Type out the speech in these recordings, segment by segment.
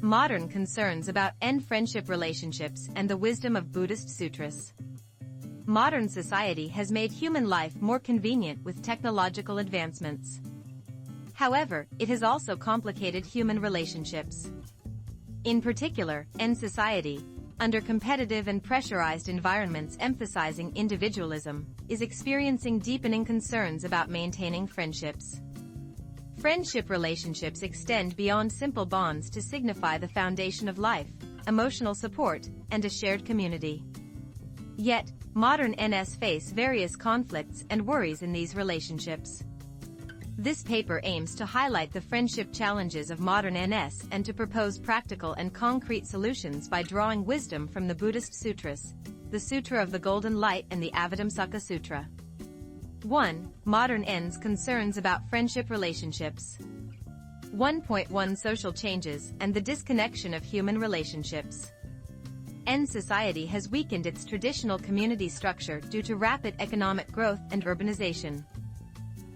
Modern concerns about end friendship relationships and the wisdom of Buddhist sutras. Modern society has made human life more convenient with technological advancements. However, it has also complicated human relationships. In particular, end society, under competitive and pressurized environments emphasizing individualism, is experiencing deepening concerns about maintaining friendships. Friendship relationships extend beyond simple bonds to signify the foundation of life, emotional support, and a shared community. Yet, modern NS face various conflicts and worries in these relationships. This paper aims to highlight the friendship challenges of modern NS and to propose practical and concrete solutions by drawing wisdom from the Buddhist sutras, the Sutra of the Golden Light and the Avatamsaka Sutra. 1. Modern N's concerns about friendship relationships. 1.1 Social changes and the disconnection of human relationships. N society has weakened its traditional community structure due to rapid economic growth and urbanization.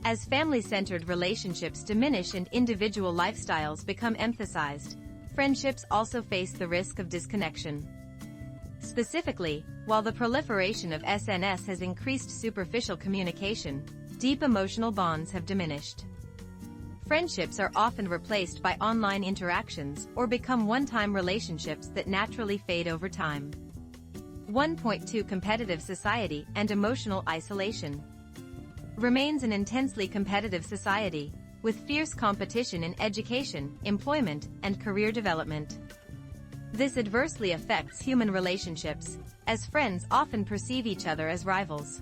As family-centered relationships diminish and individual lifestyles become emphasized, friendships also face the risk of disconnection. Specifically, while the proliferation of SNS has increased superficial communication, deep emotional bonds have diminished. Friendships are often replaced by online interactions or become one-time relationships that naturally fade over time. 1.2 Competitive society and emotional isolation. Remains an intensely competitive society, with fierce competition in education, employment, and career development. This adversely affects human relationships, as friends often perceive each other as rivals.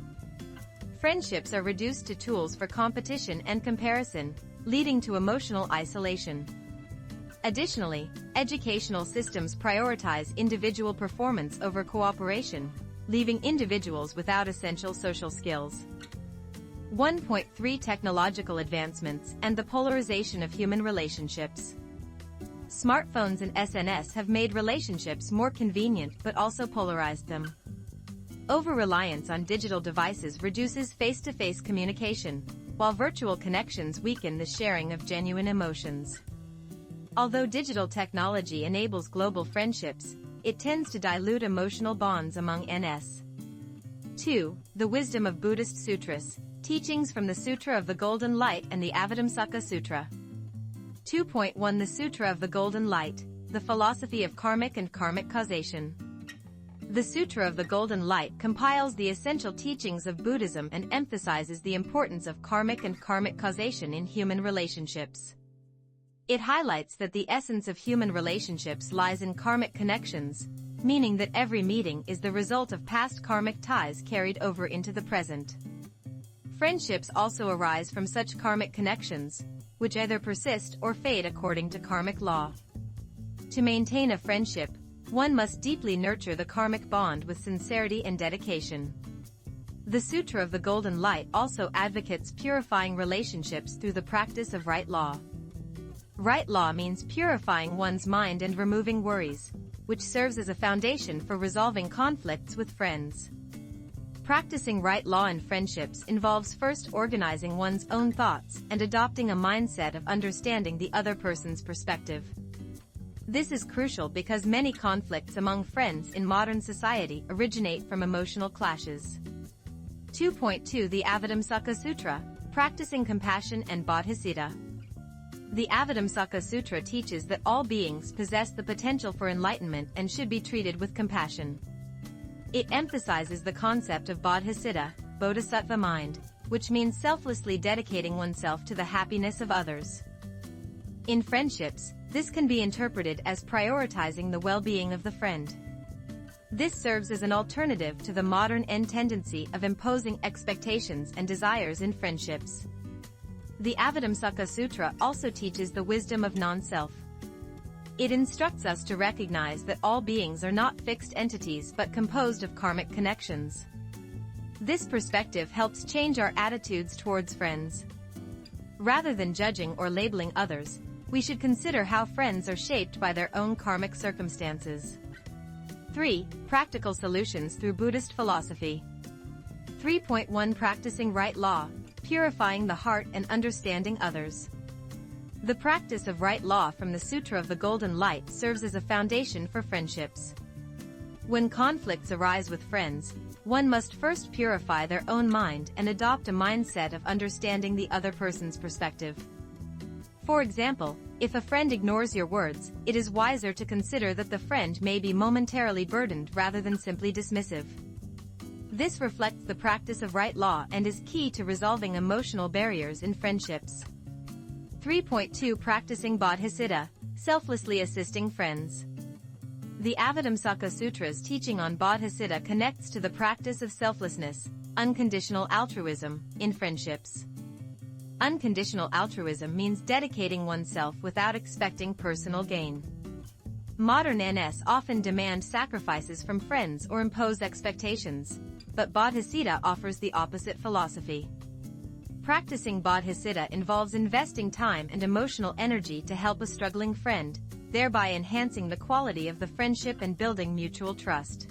Friendships are reduced to tools for competition and comparison, leading to emotional isolation. Additionally, educational systems prioritize individual performance over cooperation, leaving individuals without essential social skills. 1.3 Technological advancements and the polarization of human relationships. Smartphones and SNS have made relationships more convenient but also polarized them. Over-reliance on digital devices reduces face-to-face communication, while virtual connections weaken the sharing of genuine emotions. Although digital technology enables global friendships, it tends to dilute emotional bonds among NS. 2. The wisdom of Buddhist sutras, teachings from the Sutra of the Golden Light and the Avatamsaka Sutra. 2.1 The Sutra of the Golden Light, the philosophy of karmic and karmic causation. The Sutra of the Golden Light compiles the essential teachings of Buddhism and emphasizes the importance of karmic and karmic causation in human relationships. It highlights that the essence of human relationships lies in karmic connections, meaning that every meeting is the result of past karmic ties carried over into the present. Friendships also arise from such karmic connections, which either persist or fade according to karmic law. To maintain a friendship, one must deeply nurture the karmic bond with sincerity and dedication. The Sutra of the Golden Light also advocates purifying relationships through the practice of right law. Right law means purifying one's mind and removing worries, which serves as a foundation for resolving conflicts with friends. Practicing right law in friendships involves first organizing one's own thoughts and adopting a mindset of understanding the other person's perspective. This is crucial because many conflicts among friends in modern society originate from emotional clashes. 2.2 The Avatamsaka Sutra, practicing compassion and bodhicitta. The Avatamsaka Sutra teaches that all beings possess the potential for enlightenment and should be treated with compassion. It emphasizes the concept of bodhicitta, bodhisattva mind, which means selflessly dedicating oneself to the happiness of others. In friendships, this can be interpreted as prioritizing the well-being of the friend. This serves as an alternative to the modern end tendency of imposing expectations and desires in friendships. The Avatamsaka Sutra also teaches the wisdom of non-self. It instructs us to recognize that all beings are not fixed entities but composed of karmic connections. This perspective helps change our attitudes towards friends. Rather than judging or labeling others, we should consider how friends are shaped by their own karmic circumstances. 3. Practical solutions through Buddhist philosophy. 3.1 Practicing right law, purifying the heart and understanding others. The practice of right law from the Sutra of the Golden Light serves as a foundation for friendships. When conflicts arise with friends, one must first purify their own mind and adopt a mindset of understanding the other person's perspective. For example, if a friend ignores your words, it is wiser to consider that the friend may be momentarily burdened rather than simply dismissive. This reflects the practice of right law and is key to resolving emotional barriers in friendships. 3.2 Practicing Bodhicitta, Selflessly Assisting Friends. The Avatamsaka Sutra's teaching on Bodhicitta connects to the practice of selflessness, unconditional altruism, in friendships. Unconditional altruism means dedicating oneself without expecting personal gain. Modern NS often demand sacrifices from friends or impose expectations, but Bodhicitta offers the opposite philosophy. Practicing Bodhicitta involves investing time and emotional energy to help a struggling friend, thereby enhancing the quality of the friendship and building mutual trust.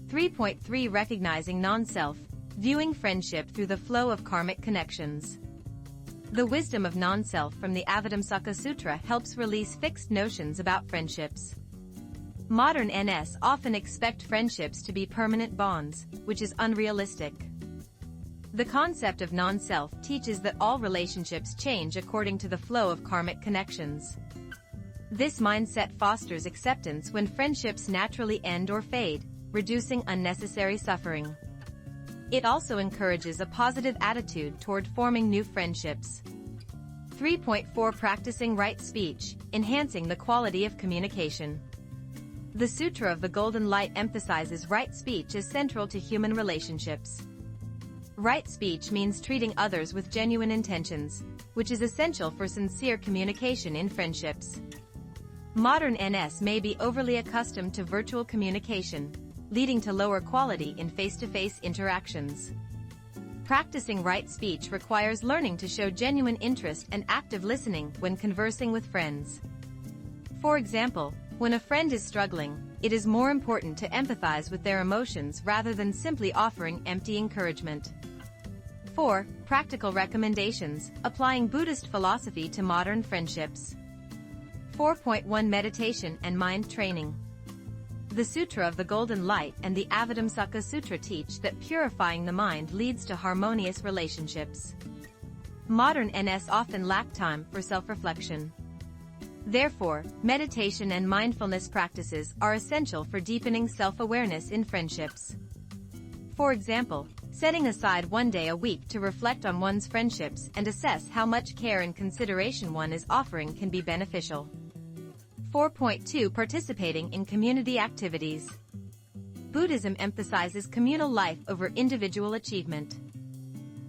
3.3 Recognizing non-self, viewing friendship through the flow of karmic connections. The wisdom of non-self from the Avatamsaka Sutra helps release fixed notions about friendships. Modern NS often expect friendships to be permanent bonds, which is unrealistic. The concept of non-self teaches that all relationships change according to the flow of karmic connections. This mindset fosters acceptance when friendships naturally end or fade, reducing unnecessary suffering. It also encourages a positive attitude toward forming new friendships. 3.4 Practicing Right Speech, Enhancing the Quality of Communication. The Sutra of the Golden Light emphasizes right speech as central to human relationships. Right speech means treating others with genuine intentions, which is essential for sincere communication in friendships. Modern NS may be overly accustomed to virtual communication, leading to lower quality in face-to-face interactions. Practicing right speech requires learning to show genuine interest and active listening when conversing with friends. For example, when a friend is struggling, it is more important to empathize with their emotions rather than simply offering empty encouragement. 4. Practical recommendations, applying Buddhist philosophy to modern friendships. 4.1 Meditation and Mind Training. The Sutra of the Golden Light and the Avatamsaka Sutra teach that purifying the mind leads to harmonious relationships. Modern NS often lack time for self-reflection. Therefore, meditation and mindfulness practices are essential for deepening self-awareness in friendships. For example, setting aside one day a week to reflect on one's friendships and assess how much care and consideration one is offering can be beneficial. 4.2 Participating in community activities. Buddhism emphasizes communal life over individual achievement.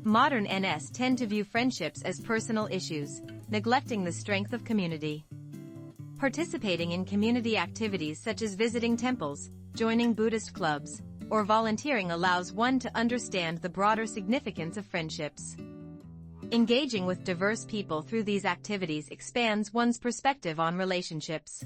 Modern NS tend to view friendships as personal issues, neglecting the strength of community. Participating in community activities such as visiting temples, joining Buddhist clubs, or volunteering allows one to understand the broader significance of friendships. Engaging with diverse people through these activities expands one's perspective on relationships.